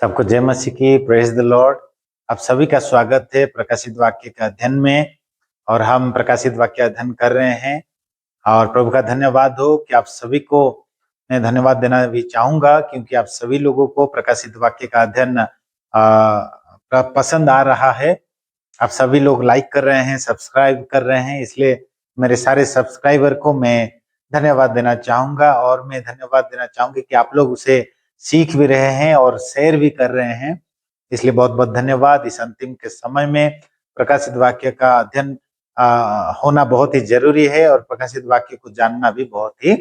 सबको जय मसीह की, प्रेज द लॉर्ड। आप सभी का स्वागत है प्रकाशित वाक्य के अध्ययन में। और हम प्रकाशित वाक्य अध्ययन कर रहे हैं और प्रभु का धन्यवाद हो कि आप सभी को मैं धन्यवाद देना भी चाहूंगा, क्योंकि आप सभी लोगों को प्रकाशित वाक्य का अध्ययन पसंद आ रहा है। आप सभी लोग लाइक कर रहे हैं, सब्सक्राइब कर रहे हैं, इसलिए मेरे सारे सब्सक्राइबर को मैं धन्यवाद देना चाहूंगा। और मैं धन्यवाद देना चाहूंगी कि आप लोग उसे सीख भी रहे हैं और शेयर भी कर रहे हैं, इसलिए बहुत बहुत धन्यवाद। इस अंतिम के समय में प्रकाशित वाक्य का अध्ययन होना बहुत ही जरूरी है और प्रकाशित वाक्य को जानना भी बहुत ही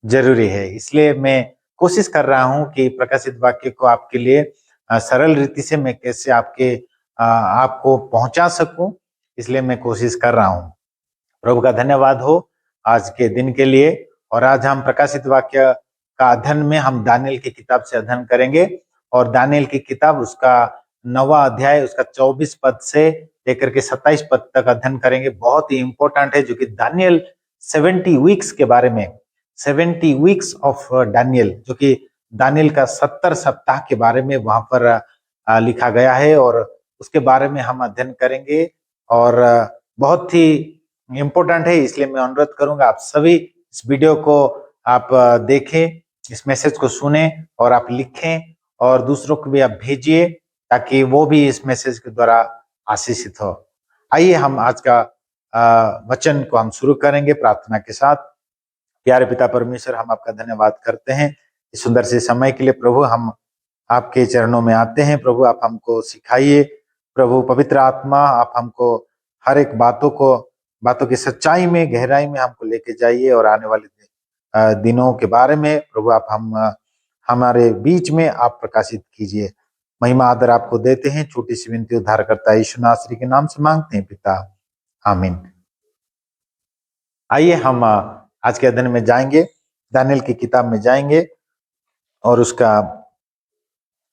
जरूरी है। इसलिए मैं कोशिश कर रहा हूं कि प्रकाशित वाक्य को आपके लिए सरल रीति से मैं कैसे आपको पहुंचा सकूं, इसलिए मैं कोशिश कर रहा हूं। प्रभु का धन्यवाद हो आज के दिन के लिए। और आज हम प्रकाशित वाक्य का अध्ययन में हम दानिएल की किताब से अध्ययन करेंगे। और दानिएल की किताब उसका 9वां अध्याय उसका 24 पद से लेकर के 27 पद तक अध्ययन करेंगे। बहुत ही इंपॉर्टेंट है, जो कि दानिएल 70 वीक्स के बारे में, 70 वीक्स ऑफ दानिएल, जो कि दानिएल का 70 सप्ताह के बारे में वहां पर लिखा गया है, और उसके बारे में हम अध्ययन करेंगे। और बहुत ही इम्पोर्टेंट है, इसलिए मैं अनुरोध करूंगा आप सभी इस वीडियो को आप देखें, इस मैसेज को सुने और आप लिखें और दूसरों को भी आप भेजिए, ताकि वो भी इस मैसेज के द्वारा आशीषित हो। आइए हम आज का वचन को हम शुरू करेंगे प्रार्थना के साथ। प्यारे पिता परमेश्वर, हम आपका धन्यवाद करते हैं इस सुंदर से समय के लिए। प्रभु, हम आपके चरणों में आते हैं। प्रभु, आप हमको सिखाइए। प्रभु पवित्र आत्मा, आप हमको हर एक बातों की सच्चाई में, गहराई में हमको लेके जाइए, और आने वाले दिनों के बारे में प्रभु आप हमारे बीच में आप प्रकाशित कीजिए। महिमा आदर आपको देते हैं, छोटी सी विनती उद्धार करता यीशु नासरी के नाम से मांगते हैं पिता, आमीन। आइए हम आज के अध्ययन में जाएंगे, दानिएल की किताब में जाएंगे, और उसका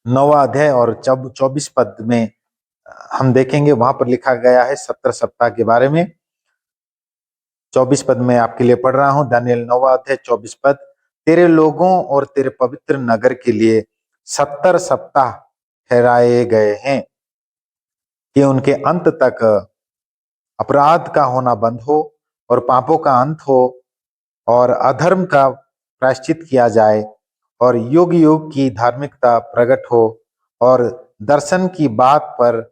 9वां अध्याय और 24 पद में हम देखेंगे। वहां पर लिखा गया है 70 सप्ताह के बारे में। 24 पद में आपके लिए पढ़ रहा हूं, दानिएल 9वां अध्याय 24 पद। तेरे लोगों और तेरे पवित्र नगर के लिए 70 सप्ताह ठहराए गए हैं, कि उनके अंत तक अपराध का होना बंद हो और पापों का अंत हो और अधर्म का प्रायश्चित किया जाए, और युग युग की धार्मिकता प्रकट हो, और दर्शन की बात पर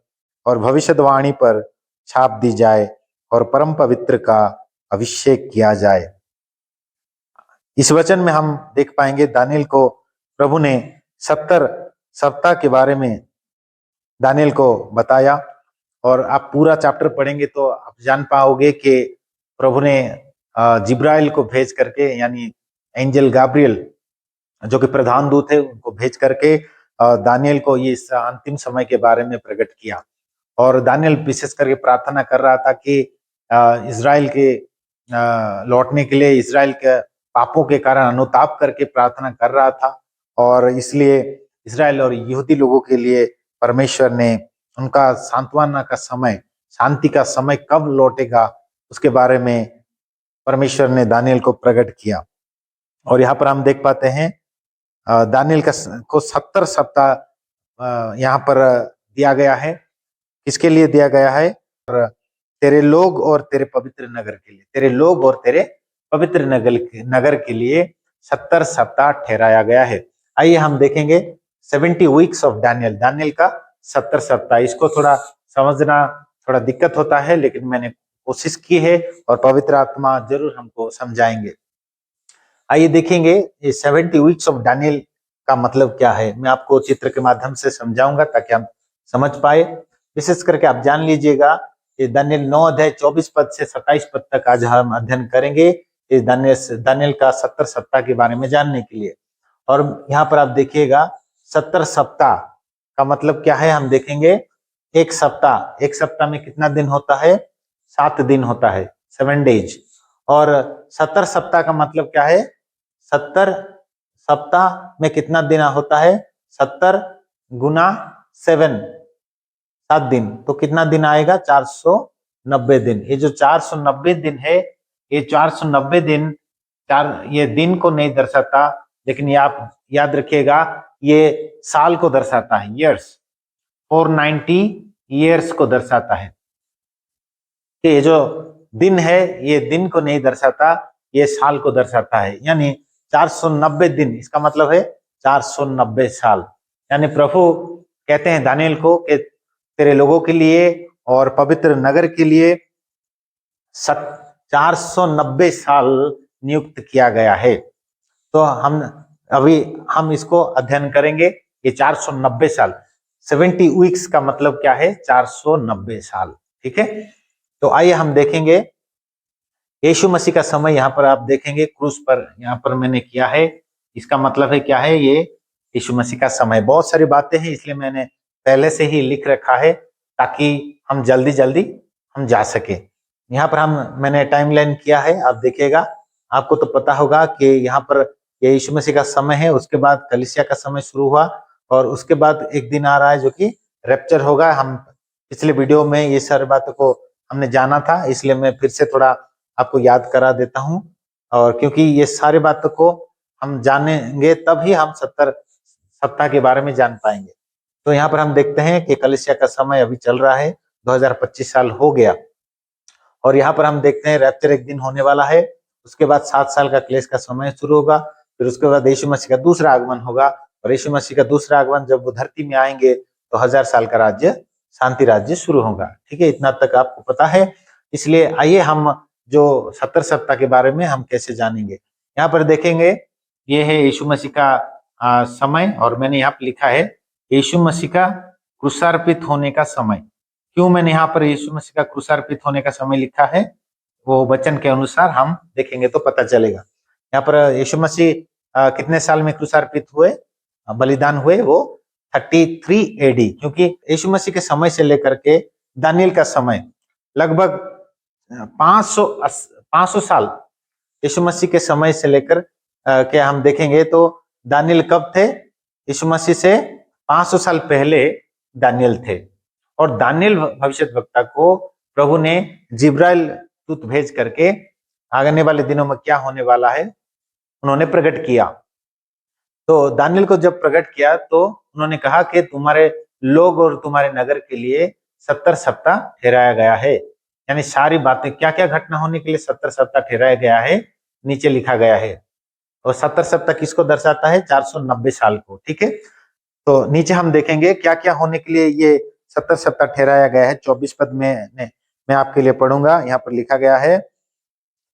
और भविष्यवाणी पर छाप दी जाए, और परम पवित्र का अभिषेक किया जाए। इस वचन में हम देख पाएंगे दानिएल को प्रभु ने 70 सप्ताह के बारे में दानिएल को बताया। और आप पूरा चैप्टर पढ़ेंगे तो आप जान पाओगे कि प्रभु ने जिब्राइल को भेज करके, यानी एंजल गाब्रियल जो कि प्रधान दूत है, उनको भेज करके दानिएल को ये इस अंतिम समय के बारे में प्रकट किया। और दानिएल विशेष करके प्रार्थना कर रहा था कि इजराइल के लौटने के लिए, इजराइल के पापों के कारण अनुताप करके प्रार्थना कर रहा था। और इसलिए इजराइल और यहूदी लोगों के लिए परमेश्वर ने उनका सांत्वना का समय, शांति का समय कब लौटेगा, उसके बारे में परमेश्वर ने दानिएल को प्रकट किया। और यहाँ पर हम देख पाते हैं दानिएल को 70 सप्ताह यहाँ पर दिया गया है। किसके लिए दिया गया है? और तेरे लोग और तेरे पवित्र नगर के लिए, तेरे लोग और तेरे पवित्र नगर के लिए 70 सप्ताह ठहराया गया है। आइए हम देखेंगे 70 वीक्स ऑफ दानिएल, दानिएल का 70 सप्ताह। इसको थोड़ा समझना थोड़ा दिक्कत होता है, लेकिन मैंने कोशिश की है और पवित्र आत्मा जरूर हमको समझाएंगे। आइए देखेंगे ये 70 वीक्स ऑफ दानिएल का मतलब क्या है। मैं आपको चित्र के माध्यम से समझाऊंगा ताकि हम समझ पाए। विशेष करके आप जान लीजिएगा, ये दानिएल 9 अध्याय 24 पद से 27 पद तक आज हम अध्ययन करेंगे इस दानिएल का 70 सप्ताह के बारे में जानने के लिए। और यहाँ पर आप देखिएगा 70 सप्ताह का मतलब क्या है, हम देखेंगे। एक सप्ताह में कितना दिन होता है? 7 दिन होता है, 7 डेज। और 70 सप्ताह का मतलब क्या है? 70 सप्ताह में कितना दिन होता है? 70 गुना 7 दिन, तो कितना दिन आएगा? 490 दिन। ये जो 490 दिन है, ये 490 दिन ये दिन को नहीं दर्शाता, लेकिन ये आप याद रखिएगा, ये साल को दर्शाता है, ईयर्स, 490 ईयर्स को दर्शाता है। कि ये जो दिन है ये दिन को नहीं दर्शाता, ये साल को दर्शाता है। यानी 490 दिन, इसका मतलब है 490 साल। यानी प्रभु कहते हैं दानियेल को कि तेरे लोगों के लिए और पवित्र नगर के लिए 490 साल नियुक्त किया गया है। तो हम इसको अध्ययन करेंगे। ये 490 साल, 70 वीक्स का मतलब क्या है? 490 साल। ठीक है, तो आइए हम देखेंगे यीशु मसीह का समय। यहाँ पर आप देखेंगे क्रूस पर यहाँ पर मैंने किया है, इसका मतलब है क्या है? ये यीशु मसीह का समय। बहुत सारी बातें हैं इसलिए मैंने पहले से ही लिख रखा है ताकि हम जल्दी जल्दी हम जा सके। यहाँ पर मैंने टाइमलाइन किया है, आप देखिएगा, आपको तो पता होगा कि यहाँ पर ये यीशु मसीह का समय है, उसके बाद कलीसिया का समय शुरू हुआ और उसके बाद एक दिन आ रहा है जो कि रैप्चर होगा। हम पिछले वीडियो में ये सारी बातों को हमने जाना था, इसलिए मैं फिर से थोड़ा आपको याद करा देता हूँ। और क्योंकि ये सारी बातों को हम जानेंगे तभी हम 70 सप्ताह के बारे में जान पाएंगे। तो यहाँ पर हम देखते हैं कि कलीसिया का समय अभी चल रहा है, 2025 साल हो गया और यहाँ पर हम देखते हैं रैप्चर एक दिन होने वाला है। उसके बाद 7 साल का क्लेश का समय शुरू होगा, फिर उसके बाद यीशु मसीह का दूसरा आगमन होगा और यीशु मसीह का दूसरा आगमन जब वो धरती में आएंगे तो 1000 साल का राज्य, शांति राज्य शुरू होगा। ठीक है, इतना तक आपको पता है। इसलिए आइए हम जो 70 सप्ताह के बारे में हम कैसे जानेंगे। यहाँ पर देखेंगे, ये है यीशु मसीह का समय और मैंने यहाँ पर लिखा है यीशु मसीह का क्रूसार्पित होने का समय। क्यों मैंने यहाँ पर यीशु मसीह का क्रूसार्पित होने का समय लिखा है, वो वचन के अनुसार हम देखेंगे तो पता चलेगा। यहाँ पर यीशु मसीह कितने साल में क्रूसार्पित हुए, बलिदान हुए? वो 33 एडी। क्योंकि यीशु मसीह के समय से लेकर के दानियेल का समय लगभग 500 साल, यीशु मसीह के समय से लेकर के हम देखेंगे तो दानियेल कब थे? यीशु मसीह से 500 साल पहले दानियेल थे और दानियेल भविष्यद्वक्ता को प्रभु ने जिब्राइल दूत भेज करके आने वाले दिनों में क्या होने वाला है उन्होंने प्रकट किया। तो दानियेल को जब प्रकट किया तो उन्होंने कहा कि तुम्हारे लोग और तुम्हारे नगर के लिए 70 सप्ताह ठहराया गया है। यानी सारी बातें क्या क्या घटना होने के लिए 70 सप्ताह ठहराया गया है नीचे लिखा गया है। और 70 सप्ताह किसको दर्शाता है? 490 साल को। ठीक है, तो नीचे हम देखेंगे क्या क्या होने के लिए ये 70 सप्ताह ठहराया गया है। 24 पद में मैं आपके लिए पढ़ूंगा। यहाँ पर लिखा गया है,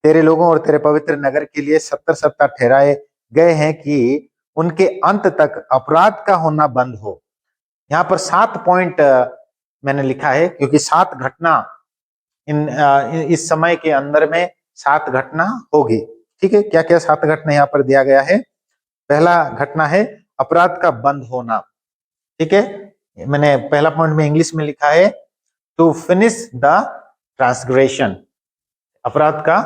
तेरे लोगों और तेरे पवित्र नगर के लिए 70 सप्ताह ठहराए गए हैं कि उनके अंत तक अपराध का होना बंद हो। यहाँ पर 7 पॉइंट मैंने लिखा है क्योंकि 7 घटना इस समय के अंदर में 7 घटना होगी। ठीक है, क्या क्या 7 घटना यहाँ पर दिया गया है? पहला घटना है अपराध का बंद होना। ठीक है, मैंने पहला पॉइंट में इंग्लिश में लिखा है टू फिनिश द ट्रांसग्रेशन। अपराध का,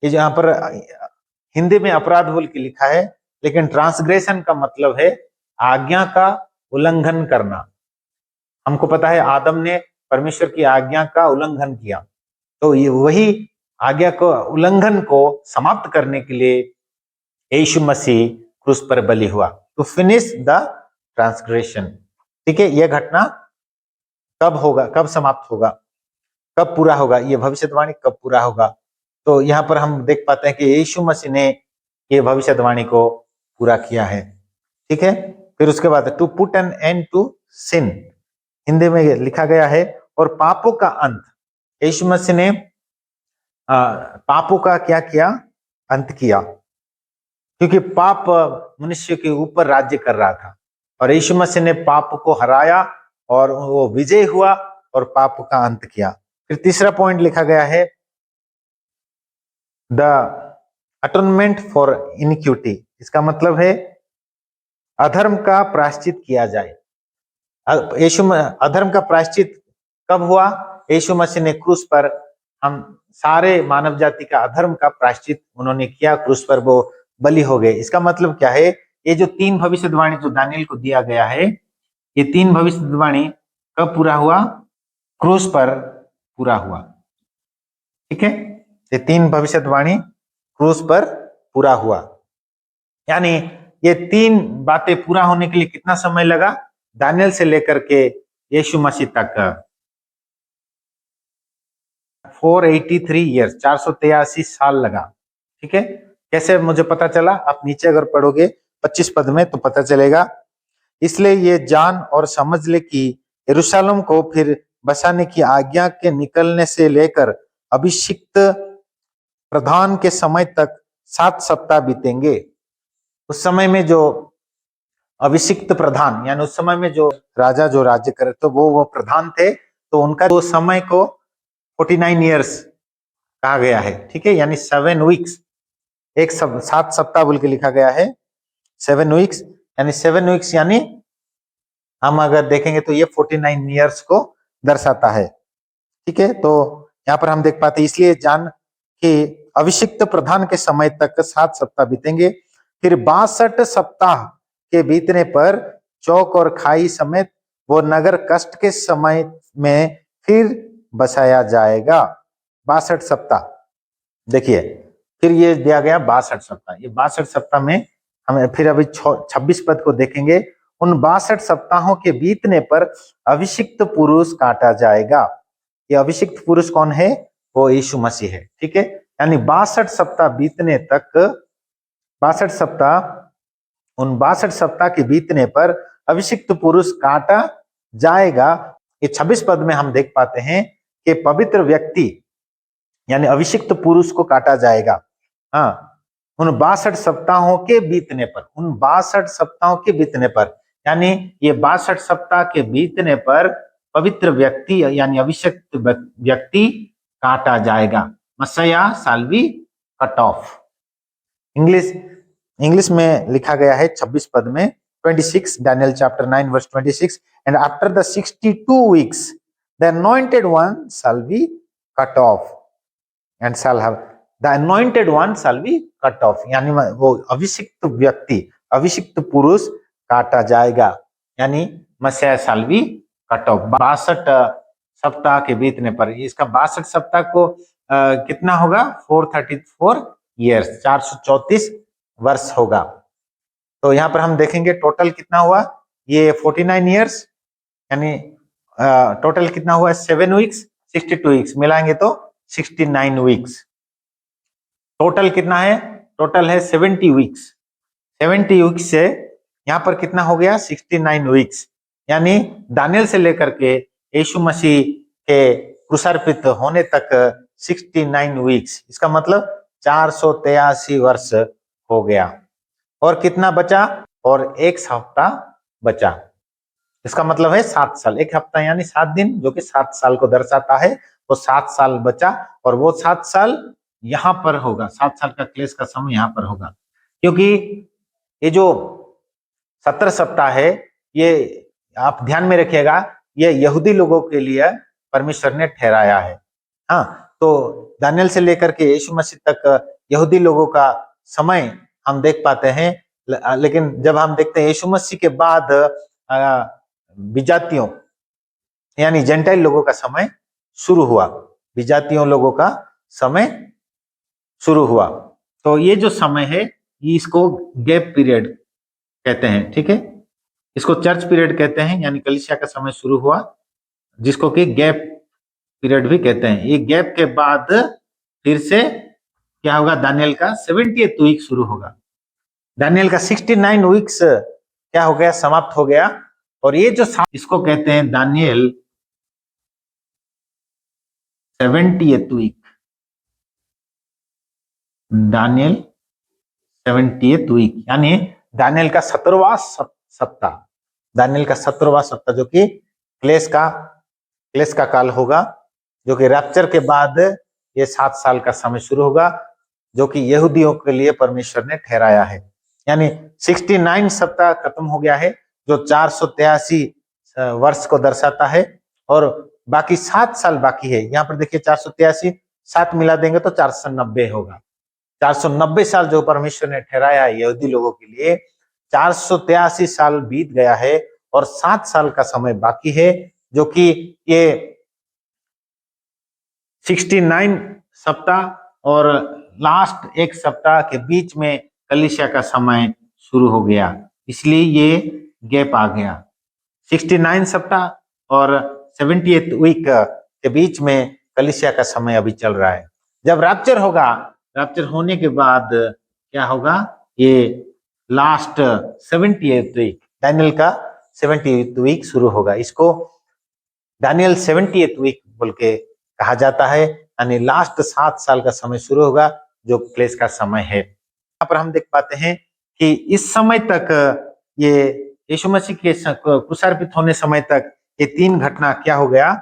ये यहाँ पर हिंदी में अपराध बोल के लिखा है लेकिन ट्रांसग्रेशन का मतलब है आज्ञा का उल्लंघन करना। हमको पता है आदम ने परमेश्वर की आज्ञा का उल्लंघन किया, तो ये वही आज्ञा को उल्लंघन को समाप्त करने के लिए यीशु मसीह क्रूस पर बलि हुआ, टू फिनिश द ट्रांसग्रेशन। ठीक है, यह घटना कब होगा, कब समाप्त होगा, कब पूरा होगा, ये भविष्यवाणी कब पूरा होगा? तो यहाँ पर हम देख पाते हैं कि यीशु मसीह ने ये भविष्यवाणी को पूरा किया है। ठीक है, फिर उसके बाद to put an end to sin, Hindi में लिखा गया है और पापों का अंत। यीशु मसीह ने पापों का क्या किया? अंत किया, क्योंकि पाप मनुष्य के ऊपर राज्य कर रहा था और यीशु मसीह ने पाप को हराया और वो विजय हुआ और पाप का अंत किया। फिर तीसरा पॉइंट लिखा गया है द अटोनमेंट फॉर इनिक्विटी। इसका मतलब है अधर्म का प्रायश्चित किया जाए। अधर्म का प्रायश्चित कब हुआ? यीशु मसीह ने क्रूस पर हम सारे मानव जाति का अधर्म का प्रायश्चित उन्होंने किया, क्रूस पर वो बलि हो गए। इसका मतलब क्या है? ये जो 3 भविष्यवाणी जो दानियेल को दिया गया है, ये 3 भविष्यवाणी कब पूरा हुआ? क्रूस पर पूरा हुआ। ठीक है, ये 3 भविष्यवाणी क्रूस पर पूरा हुआ। यानी ये 3 बातें पूरा होने के लिए कितना समय लगा? दानियल से लेकर के यीशु मसीह तक 483 ईयर्स, 483 साल लगा। ठीक है, कैसे मुझे पता चला? आप नीचे अगर पढ़ोगे 25 पद में तो पता चलेगा। इसलिए ये जान और समझ ले कि यरूशलेम को फिर बसाने की आज्ञा के निकलने से लेकर अभिषिक्त प्रधान के समय तक 7 सप्ताह बीतेंगे। उस समय में जो अभिषिक्त प्रधान, यानी उस समय में जो राजा जो राज्य करे, तो वो प्रधान थे, तो उनका जो समय को 49 ईयर्स कहा गया है। ठीक है, यानी 7 वीक्स, 7 सप्ताह बोल के लिखा गया है, 7 वीक्स, यानी 7 वीक्स, यानी हम अगर देखेंगे तो ये 49 ईयर्स को दर्शाता है। ठीक है, तो यहाँ पर हम देख पाते, इसलिए जान कि अभिषिक्त प्रधान के समय तक 7 सप्ताह बीतेंगे, फिर 62 सप्ताह के बीतने पर चौक और खाई समेत वो नगर कष्ट के समय में फिर बसाया जाएगा। 62 सप्ताह, देखिए फिर ये दिया गया 62 सप्ताह। ये 62 सप्ताह में हमें फिर अभी 26 पद को देखेंगे। उन 62 सप्ताहों के बीतने पर अभिषिक्त पुरुष काटा जाएगा। ये अभिषिक्त पुरुष कौन है? वो यीशु मसीह है। ठीक है, यानी 62 सप्ताह बीतने तक, 62 सप्ताह, उन 62 सप्ताह के बीतने पर अभिषिक्त पुरुष काटा जाएगा। ये 26 पद में हम देख पाते हैं कि पवित्र व्यक्ति यानी अभिषिक्त पुरुष को काटा जाएगा। हाँ, उन 62 सप्ताहों के बीतने पर, उन 62 सप्ताहों के बीतने पर, यानी ये 62 सप्ताह के बीतने पर पवित्र व्यक्ति यानी अभिषिक्त व्यक्ति काटा जाएगा। मसीहा shall be cut off। English में लिखा गया है 26 पद में 26, Daniel chapter 9 verse 26, and after the 62 weeks the anointed one shall be cut off and shall have the anointed one shall be cut off, यानी वो अभिषिक्त व्यक्ति, अभिषिक्त पुरुष काटा जाएगा, यानी मसीहा shall be cut off। 62 सप्ताह के बीतने पर, इसका 62 सप्ताह को कितना होगा? 434 ईयर्स, 434 वर्ष होगा। तो यहाँ पर हम देखेंगे टोटल कितना हुआ, ये 49 ईयर्स, यानी टोटल कितना हुआ? 7 वीक्स, 62 वीक्स मिलाएंगे तो 69 वीक्स। टोटल कितना है? टोटल है 70 वीक्स। 70 वीक्स से यहाँ पर कितना हो गया? 69 वीक्स, यानी दानियल से लेकर के यीशु मसीह के क्रूसार्पित होने तक 69 वीक्स, इसका मतलब 483 वर्ष हो गया। और कितना बचा? और 1 हफ्ता बचा, इसका मतलब है 7 साल। 1 हफ्ता यानी 7 दिन, जो कि 7 साल को दर्शाता है। वो 7 साल बचा, और वो 7 साल यहाँ पर होगा, 7 साल का क्लेश का समय यहाँ पर होगा, क्योंकि ये जो 17 सप्ताह है, ये आप ध्यान में रखिएगा, ये यहूदी लोगों के लिए परमेश्वर ने ठहराया है। हाँ, तो दानियल से लेकर के यीशु मसीह तक यहूदी लोगों का समय हम देख पाते हैं, लेकिन जब हम देखते हैं यीशु मसीह के बाद विजातियों यानी जेंटाइल लोगों का समय शुरू हुआ, विजातियों लोगों का समय शुरू हुआ। तो ये जो समय है, ये इसको गैप पीरियड कहते हैं। ठीक है, इसको चर्च पीरियड कहते हैं, यानी कलीसिया का समय शुरू हुआ, जिसको कि गैप पीरियड भी कहते हैं। ये गैप के बाद फिर से क्या होगा? दानियल का 70th वीक शुरू होगा। दानियल का 69 वीक्स क्या हो गया? समाप्त हो गया। और ये जो इसको कहते हैं Daniel 70th week, Daniel 70th week, यानी दानियल का 17वां सप्ताह, दानियल का 17वां सप्ताह, जो कि क्लेश का काल होगा, जो कि रैप्चर के बाद ये 7 साल का समय शुरू होगा, जो कि यहूदियों के लिए परमेश्वर ने ठहराया है। यानी 69 सप्ताह खत्म हो गया है, जो 483 वर्ष को दर्शाता है, और बाकी 7 साल बाकी है। यहाँ पर देखिए 483, 7 मिला देंगे तो 490 होगा। 490 साल जो परमेश्वर ने ठहराया है यहूदी लोगों के लिए, 483 साल बीत गया है, और 7 साल का समय बाकी है, जो कि ये 69 सप्ताह और लास्ट 1 सप्ताह के बीच में कलीसिया का समय शुरू हो गया, इसलिए ये गैप आ गया। 69 सप्ताह और 70th वीक के बीच में कलीसिया का समय अभी चल रहा है। जब रैप्चर होगा, रैप्चर होने के बाद क्या होगा, ये लास्ट 70th वीक, दानियल का 70th वीक शुरू होगा। इसको दानियल 70th वीक बोल के कहा जाता है, यानी लास्ट 7 साल का समय शुरू होगा, जो क्लेश का समय है। यहाँ पर हम देख पाते हैं कि इस समय तक ये यीशु मसीह के क्रूसार्पित होने समय तक ये 3 घटना क्या हो गया,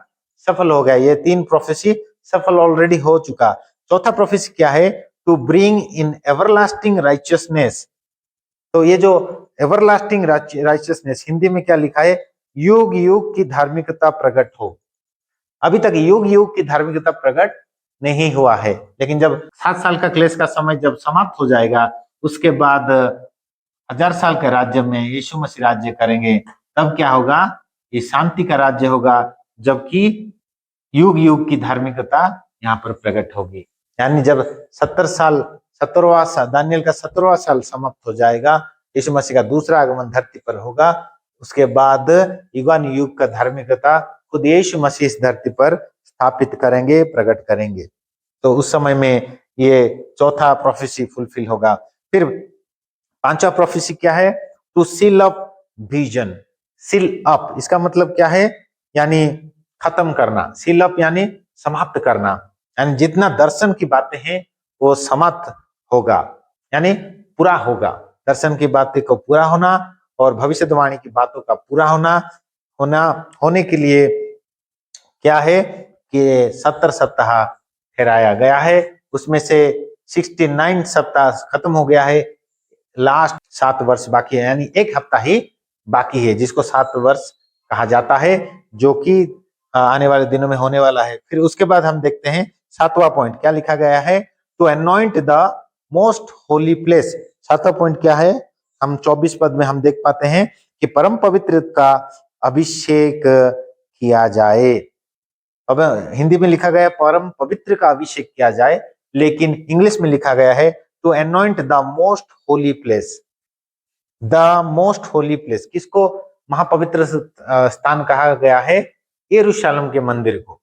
सफल हो गया। ये 3 प्रोफेसी सफल ऑलरेडी हो चुका। चौथा प्रोफेसी क्या है, to bring in everlasting righteousness. तो ये जो एवरलास्टिंग राइचियसनेस, हिंदी में क्या लिखा है, युग युग की धार्मिकता प्रकट हो। अभी तक युग युग की धार्मिकता प्रकट नहीं हुआ है, लेकिन जब 7 साल का क्लेश का समय जब समाप्त हो जाएगा, उसके बाद 1000 साल के राज्य में यीशु मसीह राज्य करेंगे, तब क्या होगा, ये शांति का राज्य होगा, जबकि युग युग की धार्मिकता यहाँ पर प्रकट होगी। यानी जब 17वां साल दानियल का 17वां साल समाप्त हो जाएगा, यीशु मसीह का दूसरा आगमन धरती पर होगा, उसके बाद युगान युग का धार्मिकता खुद यीशु मसीह इस धरती पर स्थापित करेंगे, प्रकट करेंगे। तो उस समय में ये चौथा प्रोफेसी फुलफिल होगा। फिर 5वां प्रोफेसी क्या है, to seal up vision. Seal up इसका मतलब क्या है, यानी खत्म करना। सील अप यानी समाप्त करना, यानी जितना दर्शन की बातें हैं वो समाप्त होगा, यानी पूरा होगा। दर्शन की बातें को पूरा होना और भविष्यवाणी की बातों का पूरा होने के लिए क्या है कि 70 सप्ताह ठहराया गया है। उसमें से 69 सप्ताह खत्म हो गया है, लास्ट 7 वर्ष बाकी है, यानी 1 हफ्ता ही बाकी है, जिसको 7 वर्ष कहा जाता है, जो कि आने वाले दिनों में होने वाला है। फिर उसके बाद हम देखते हैं 7वां पॉइंट क्या लिखा गया है, to anoint the most holy place. 7वां पॉइंट क्या है, हम 24 पद में हम देख पाते हैं कि परम पवित्र का अभिषेक किया जाए। अब हिंदी में लिखा गया परम पवित्र का अभिषेक किया जाए, लेकिन इंग्लिश में लिखा गया है to anoint the most holy place. The most holy place किसको महापवित्र स्थान कहा गया है, यरूशलेम के मंदिर को।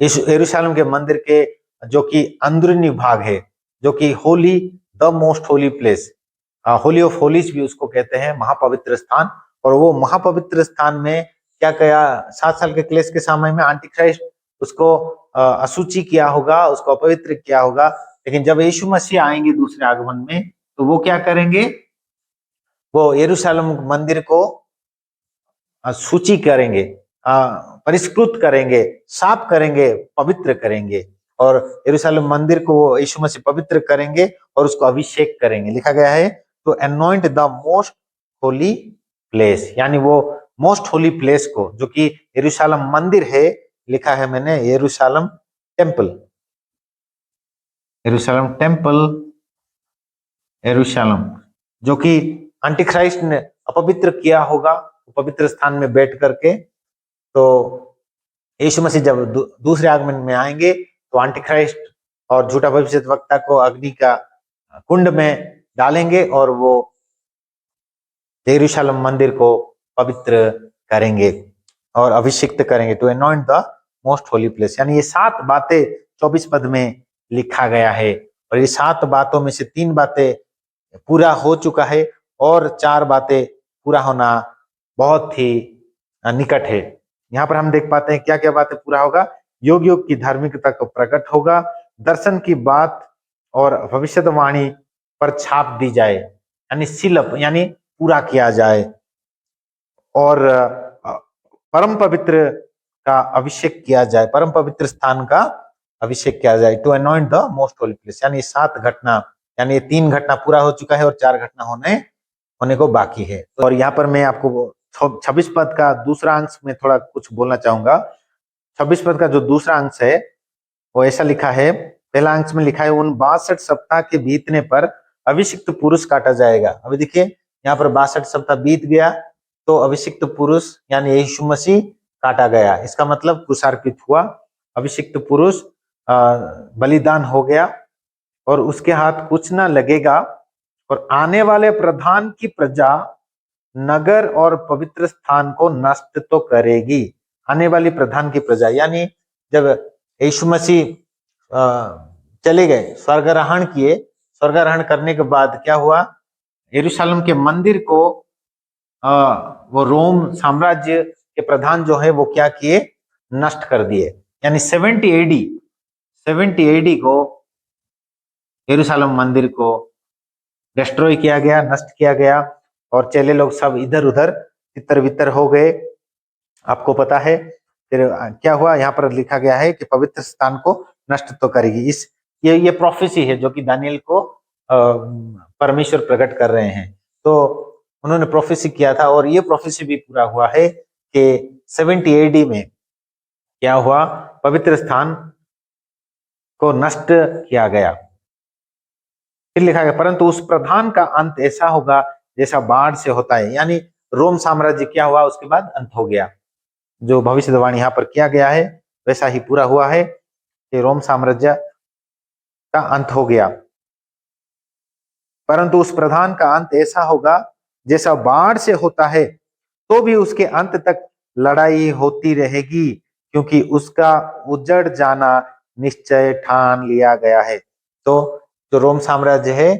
इस यरूशलेम के मंदिर के जो कि अंदरूनी भाग है, जो कि Holi, the most holy place, Holi of Holis भी उसको कहते हैं, महापवित्र स्थान। और वो महापवित्र स्थान में क्या किया, 7 साल के क्लेश के समय में एंटी क्राइस्ट उसको अशुचि किया होगा, उसको अपवित्र किया होगा। लेकिन जब यीशु मसीह आएंगे दूसरे आगमन में, तो वो क्या करेंगे, वो यरूशलेम मंदिर को सूची करेंगे, परिष्कृत करेंगे, साफ करेंगे, पवित्र करेंगे, और यरूशलेम मंदिर को वो यीशु मसीह पवित्र करेंगे और उसको अभिषेक करेंगे। लिखा गया है to anoint the most holy place, यानी वो मोस्ट होली प्लेस को, जो कि यरूशलेम मंदिर है, लिखा है मैंने यरूशलेम टेम्पल, यरूशलेम टेम्पल, यरूशलेम, जो कि एंटीक्राइस्ट ने अपवित्र किया होगा पवित्र स्थान में बैठ करके। तो यीशु मसीह जब दूसरे आगमन में आएंगे, तो एंटीक्राइस्ट और झूठा भविष्यद्वक्ता को अग्नि का कुंड में डालेंगे और वो यरूशलेम मंदिर को पवित्र करेंगे और अभिषिक्त करेंगे, to anoint the most holy place. यानी ये 7 बातें 24 पद में लिखा गया है, और ये 7 बातों में से 3 बातें पूरा हो चुका है और 4 बातें पूरा होना बहुत ही निकट है। यहाँ पर हम देख पाते हैं क्या क्या बातें पूरा होगा, योग योग की धार्मिकता को प्रकट होगा, दर्शन की बात और भविष्यवाणी पर छाप दी जाए, यानी सीलअप यानी पूरा किया जाए, और परम पवित्र का अभिषेक किया जाए, परम पवित्र स्थान का अभिषेक किया जाए, to anoint the most holy place. यानी 7 घटना, यानी 3 घटना पूरा हो चुका है और 4 घटना होने को बाकी है। और यहाँ पर मैं आपको 26 पद का दूसरा अंश में थोड़ा कुछ बोलना चाहूंगा। 26 पद का जो दूसरा अंश है वो ऐसा लिखा है, पहला अंश में लिखा है उन 62 सप्ताह के बीतने पर अभिषिक्त पुरुष काटा जाएगा। अभी देखिए यहाँ पर 62 सप्ताह बीत गया, तो अभिषिक्त पुरुष यानी यीशु मसीह काटा गया। इसका मतलब क्रूसार्पित हुआ, अभिषिक्त पुरुष बलिदान हो गया, और उसके हाथ कुछ ना लगेगा और आने वाले प्रधान की प्रजा नगर और पवित्र स्थान को नष्ट तो करेगी। आने वाली प्रधान की प्रजा यानी जब यीशु मसीह चले गए, स्वर्गारोहण किए, स्वर्गारोहण करने के बाद क्या हुआ, यरूशलेम के मंदिर को वो रोम साम्राज्य के प्रधान जो है वो क्या किए, नष्ट कर दिए। यानी 70 एडी को यरूशलेम मंदिर को डिस्ट्रॉय किया गया, नष्ट किया गया, और चेले लोग सब इधर उधर तितर बितर हो गए। आपको पता है फिर क्या हुआ, यहाँ पर लिखा गया है कि पवित्र स्थान को नष्ट तो करेगी। इस ये प्रोफेसी है जो कि दानियल को परमेश्वर प्रकट कर रहे हैं। तो उन्होंने प्रोफेसी किया था और ये प्रोफेसी भी पूरा हुआ है कि 70 एडी में क्या हुआ, पवित्र स्थान को नष्ट किया गया। फिर लिखा गया परंतु उस प्रधान का अंत ऐसा होगा जैसा बाढ़ से होता है। यानी रोम साम्राज्य क्या हुआ, उसके बाद अंत हो गया। जो भविष्यवाणी यहाँ पर किया गया है वैसा ही पूरा हुआ है कि रोम साम्राज्य का अंत हो गया। परंतु उस प्रधान का अंत ऐसा होगा जैसा बाढ़ से होता है, तो भी उसके अंत तक लड़ाई होती रहेगी, क्योंकि उसका उजड़ जाना निश्चय ठान लिया गया है। तो जो रोम साम्राज्य है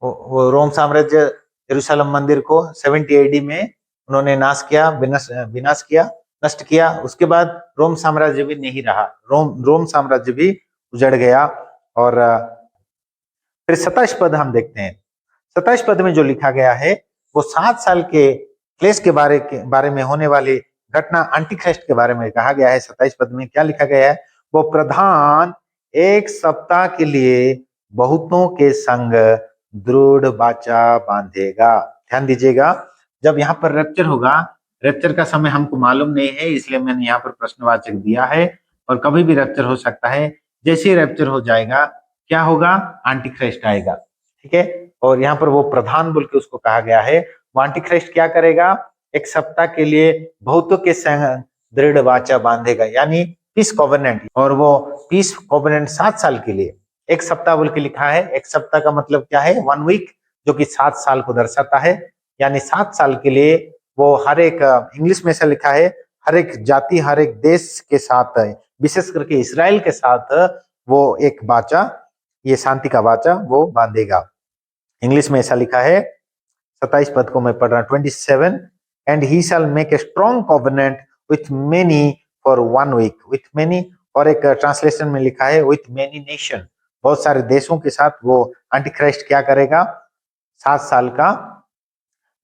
वो रोम साम्राज्य यरूशलेम मंदिर को 70 एडी में उन्होंने नाश किया, विनाश किया, नष्ट किया। उसके बाद रोम साम्राज्य भी नहीं रहा, रोम साम्राज्य भी उजड़ गया। और फिर 27 पद हम देखते हैं। 27 पद में जो लिखा गया है वो 7 साल के क्लेश के बारे में होने वाली घटना एंटीक्राइस्ट के बारे में कहा गया है। 27 पद में क्या लिखा गया है, वो प्रधान 1 सप्ताह के लिए बहुतों के संग दृढ़ वाचा बांधेगा। ध्यान दीजिएगा, जब यहाँ पर रैप्चर होगा, रैप्चर का समय हमको मालूम नहीं है, इसलिए मैंने यहाँ पर प्रश्नवाचक दिया है, और कभी भी रैप्चर हो सकता है। जैसे ही रैप्चर हो जाएगा क्या होगा, एंटीक्राइस्ट आएगा, ठीक है। और यहाँ पर वो प्रधान बोल के उसको कहा गया है। वो एंटीक्राइस्ट क्या करेगा, 1 सप्ताह के लिए बहुतों के संग दृढ़ वाचा बांधेगा, यानी पीस कॉवेनेंट। और वो पीस कॉवेनेंट 7 साल के लिए, 1 सप्ताह बोल के लिखा है। 1 सप्ताह का मतलब क्या है, 1 वीक, जो कि 7 साल को दर्शाता है। यानी 7 साल के लिए वो हर एक, इंग्लिश में ऐसा लिखा है, हर एक जाति, हर एक देश के साथ, विशेष करके इसराइल के साथ वो एक वाचा, ये शांति का वाचा वो बांधेगा। इंग्लिश में ऐसा लिखा है, 27 पद को मैं पढ़ रहा हूं, 27, and he shall make a strong covenant with many for 1 week, with many, और एक ट्रांसलेशन में लिखा है विथ मेनी नेशन, बहुत सारे देशों के साथ वो एंटीक्राइस्ट क्या करेगा, 7 साल का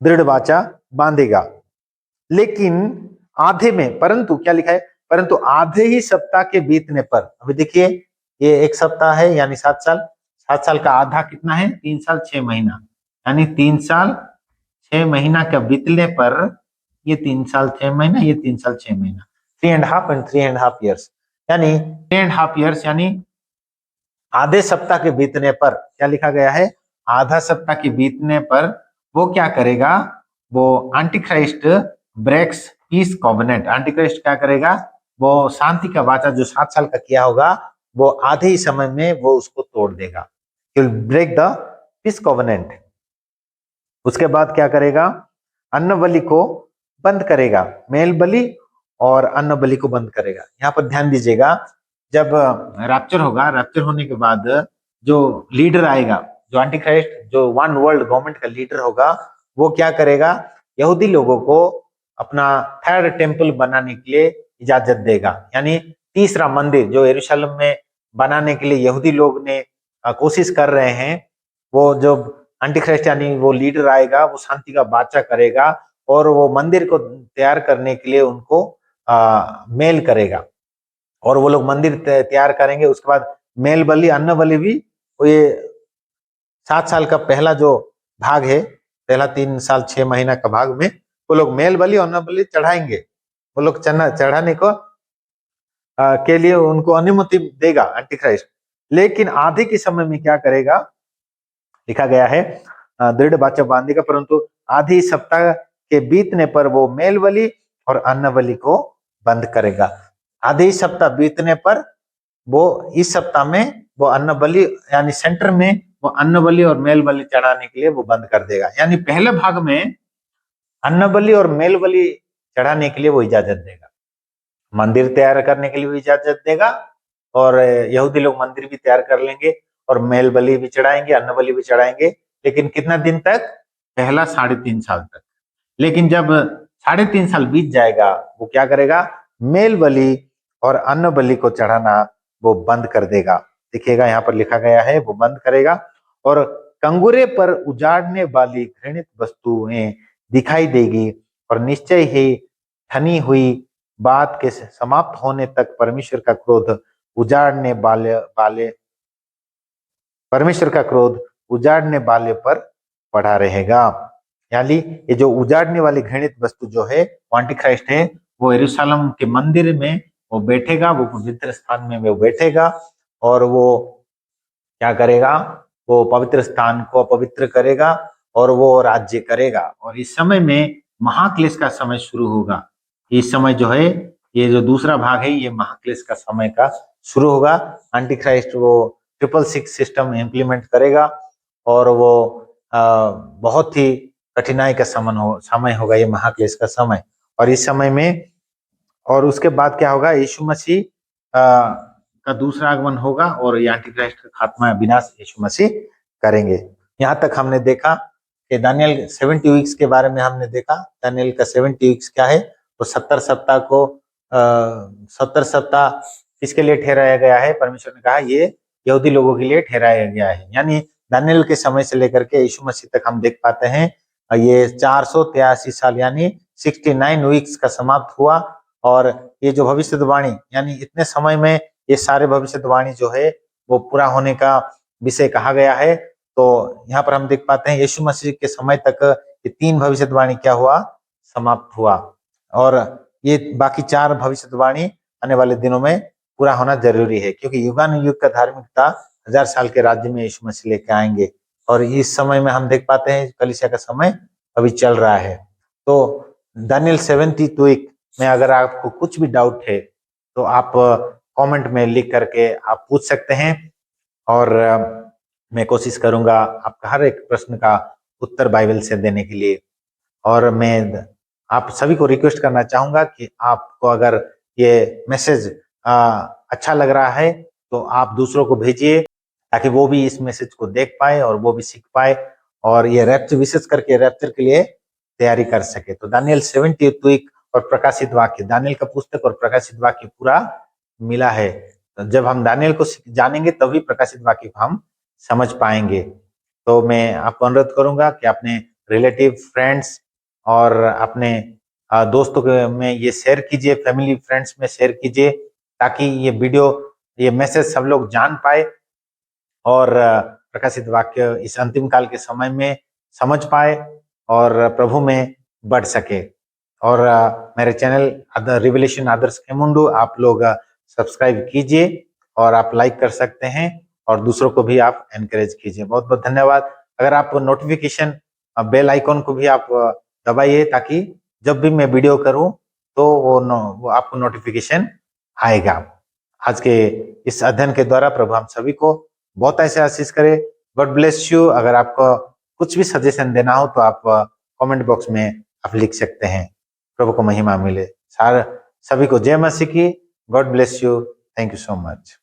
दृढ़ वाचा बांधेगा। लेकिन आधे में, परंतु क्या लिखा है, परंतु आधे ही सप्ताह के बीतने पर, अभी देखिए ये 1 सप्ताह है यानी 7 साल, 7 साल का आधा कितना है, 3 साल 6 महीना, यानी 3 साल 6 महीना का बीतने पर, ये 3 साल 6 महीना, ये 3 साल 6 महीना, 3.5 and 3.5 years, यानी 3.5 years, यानी आधे सप्ताह के बीतने पर क्या लिखा गया है, आधा सप्ताह के बीतने पर वो क्या करेगा, वो Antichrist breaks peace covenant. Antichrist क्या करेगा, वो शांति का वाचा जो 7 साल का किया होगा वो आधे ही समय में वो उसको तोड़ देगा, ब्रेक द पीस कॉवेनेंट। उसके बाद क्या करेगा, अन्न बलि को बंद करेगा, मेल बलि और अन्न बलि को बंद करेगा। यहाँ पर ध्यान दीजिएगा, जब रैप्चर होगा, रैप्चर होने के बाद जो लीडर आएगा, जो एंटीक्राइस्ट, जो वन वर्ल्ड गवर्नमेंट का लीडर होगा, वो क्या करेगा, यहूदी लोगों को अपना 3rd टेम्पल बनाने के लिए इजाजत देगा। यानी तीसरा मंदिर जो यरूशलेम में बनाने के लिए यहूदी लोग ने कोशिश कर रहे हैं, वो जो एंटीक्राइस्ट यानी वो लीडर आएगा, वो शांति का वाचा करेगा और वो मंदिर को तैयार करने के लिए उनको मेल करेगा, और वो लोग मंदिर तैयार करेंगे। उसके बाद मेल बलि, अन्न बलि भी, ये 7 साल का पहला जो भाग है, पहला 3 साल 6 महीना का भाग में वो लोग मेल बलि और अन्न बलि चढ़ाएंगे। वो लोग चढ़ाने को के लिए उनको अनुमति देगा एंटीक्राइस्ट। लेकिन आधे के समय में क्या करेगा, लिखा गया है दृढ़ वाचा बांधेगा, परंतु आधी सप्ताह के बीतने पर वो मेल बलि और अन्न बलि को बंद करेगा। आधे सप्ताह बीतने पर वो, इस सप्ताह में वो अन्न बलि यानी सेंटर में वो अन्न बलि और मेल बलि चढ़ाने के लिए वो बंद कर देगा। यानी पहले भाग में अन्न बलि और मेल बलि चढ़ाने के लिए वो इजाजत देगा, मंदिर तैयार करने के लिए भी इजाजत देगा, और यहूदी लोग मंदिर भी तैयार कर लेंगे और मेल बलि भी चढ़ाएंगे, अन्न बलि भी चढ़ाएंगे। लेकिन कितना दिन तक? पहला 3.5 साल तक। लेकिन जब 3.5 साल बीत जाएगा, वो क्या करेगा? मेल बलि और अन्न बलि को चढ़ाना वो बंद कर देगा। देखिएगा यहाँ पर लिखा गया है, वो बंद करेगा। और कंगुरे पर उजाड़ने वाली घृणित वस्तुएं दिखाई देगी, और निश्चय ही ठनी हुई बात के समाप्त होने तक परमेश्वर का क्रोध उजाड़ने वाले पर पड़ा रहेगा। यानी ये जो उजाड़ने वाली घृणित वस्तु जो है, एंटीक्राइस्ट है, वो यरूशलेम के मंदिर में वो बैठेगा, वो पवित्र स्थान में वो बैठेगा, और वो क्या करेगा? वो पवित्र स्थान को अपवित्र करेगा और वो राज्य करेगा। और इस समय में महाक्लेश का समय शुरू होगा। इस समय जो है, ये जो दूसरा भाग है, ये महाक्लेश का समय का शुरू होगा। एंटीक्राइस्ट वो 666 सिस्टम इम्प्लीमेंट करेगा, और वो बहुत ही कठिनाई का समय होगा, ये महाक्लेश का समय। और इस समय में, और उसके बाद क्या होगा? यीशु मसीह का दूसरा आगमन होगा, और ये एंटीक्राइस्ट का खात्मा, विनाश यीशु मसीह करेंगे। यहाँ तक हमने देखा कि दानियल 70 वीक्स के बारे में हमने देखा। दानियल का 70 वीक्स क्या है? तो 70 सप्ताह को 70 सप्ताह किसके लिए ठहराया गया है? परमेश्वर ने कहा ये यहूदी लोगों के लिए ठहराया गया है। यानी दानियल के समय से लेकर के यीशु मसीह तक हम देख पाते हैं, ये 483 साल यानी 69 वीक्स का समाप्त हुआ। और ये जो भविष्यवाणी, यानी इतने समय में ये सारे भविष्यवाणी जो है वो पूरा होने का विषय कहा गया है। तो यहाँ पर हम देख पाते हैं यीशु मसीह के समय तक ये 3 भविष्यवाणी क्या हुआ? समाप्त हुआ। और ये बाकी 4 भविष्यवाणी आने वाले दिनों में पूरा होना जरूरी है, क्योंकि युगानुयुग का धार्मिकता 1000 साल के राज्य में यीशु मसीह लेके आएंगे। और इस समय में हम देख पाते हैं कलीसिया का समय अभी चल रहा है। तो दानियल 72 वीक में अगर आपको कुछ भी डाउट है तो आप कमेंट में लिख करके आप पूछ सकते हैं, और मैं कोशिश करूंगा आपका हर एक प्रश्न का उत्तर बाइबल से देने के लिए। और मैं आप सभी को रिक्वेस्ट करना चाहूंगा कि आपको अगर ये मैसेज अच्छा लग रहा है तो आप दूसरों को भेजिए, ताकि वो भी इस मैसेज को देख पाए और वो भी सीख पाए, और ये रैप्चर, विशेष करके रैप्चर के लिए तैयारी कर सके। तो दानियल 70 वीक और प्रकाशित वाक्य, दानियल का पुस्तक और प्रकाशित वाक्य पूरा मिला है। तो जब हम दानियल को जानेंगे तभी प्रकाशित वाक्य को हम समझ पाएंगे। तो मैं आपको अनुरोध करूंगा कि अपने रिलेटिव, फ्रेंड्स और अपने दोस्तों में ये शेयर कीजिए, फैमिली फ्रेंड्स में शेयर कीजिए, ताकि ये वीडियो, ये मैसेज सब लोग जान पाए और प्रकाशित वाक्य इस अंतिम काल के समय में समझ पाए और प्रभु में बढ़ सके। और मेरे चैनल रिवलेशन आदर्श खेमुंडू आप लोग सब्सक्राइब कीजिए, और आप लाइक कर सकते हैं, और दूसरों को भी आप एनकरेज कीजिए। बहुत बहुत धन्यवाद। अगर आप नोटिफिकेशन बेल आइकॉन को भी आप दबाइए, ताकि जब भी मैं वीडियो करूं तो वो आपको नोटिफिकेशन आएगा। आज के इस अध्ययन के द्वारा प्रभु हम सभी को बहुत ऐसे आशीष करे। God bless you. अगर आपको कुछ भी सजेशन देना हो तो आप कमेंट बॉक्स में आप लिख सकते हैं। प्रभु को महिमा मिले। सभी को जय मसीह की। God bless you. Thank you so much.